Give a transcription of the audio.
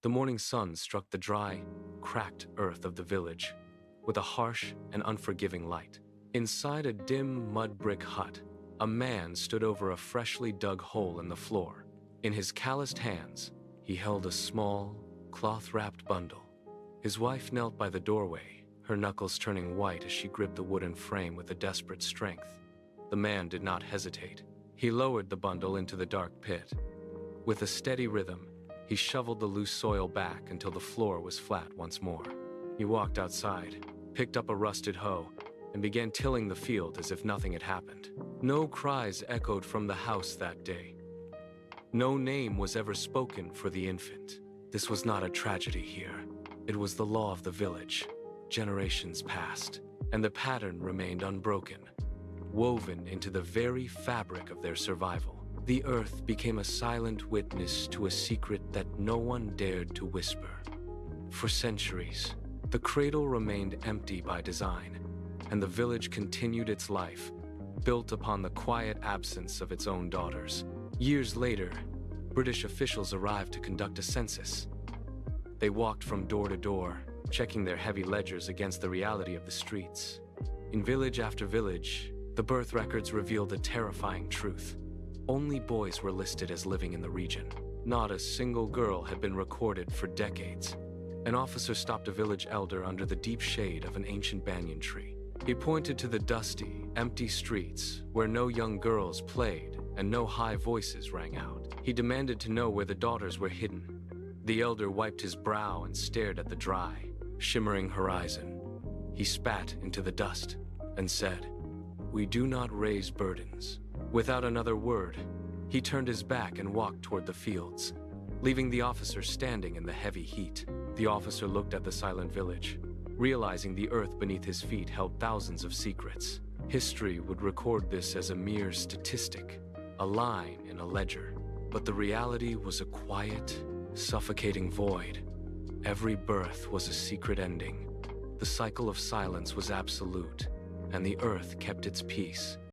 The morning sun struck the dry, cracked earth of the village with a harsh and unforgiving light. Inside a dim mud brick hut, a man stood over a freshly dug hole in the floor. In his calloused hands, he held a small, cloth-wrapped bundle. His wife knelt by the doorway, her knuckles turning white as she gripped the wooden frame with a desperate strength. The man did not hesitate. He lowered the bundle into the dark pit. With a steady rhythm, he shoveled the loose soil back until the floor was flat once more. He walked outside, picked up a rusted hoe, and began tilling the field as if nothing had happened. No cries echoed from the house that day. No name was ever spoken for the infant. This was not a tragedy here. It was the law of the village. Generations passed, and the pattern remained unbroken, woven into the very fabric of their survival. The earth became a silent witness to a secret that no one dared to whisper. For centuries, the cradle remained empty by design, and the village continued its life, built upon the quiet absence of its own daughters. Years later, British officials arrived to conduct a census. They walked from door to door, checking their heavy ledgers against the reality of the streets. In village after village, the birth records revealed a terrifying truth. Only boys were listed as living in the region. Not a single girl had been recorded for decades. An officer stopped a village elder under the deep shade of an ancient banyan tree. He pointed to the dusty, empty streets where no young girls played and no high voices rang out. He demanded to know where the daughters were hidden. The elder wiped his brow and stared at the dry, shimmering horizon. He spat into the dust and said, "We do not raise burdens." Without another word, he turned his back and walked toward the fields, leaving the officer standing in the heavy heat. The officer looked at the silent village, realizing the earth beneath his feet held thousands of secrets. History would record this as a mere statistic, a line in a ledger. But the reality was a quiet, suffocating void. Every birth was a secret ending. The cycle of silence was absolute, and the earth kept its peace.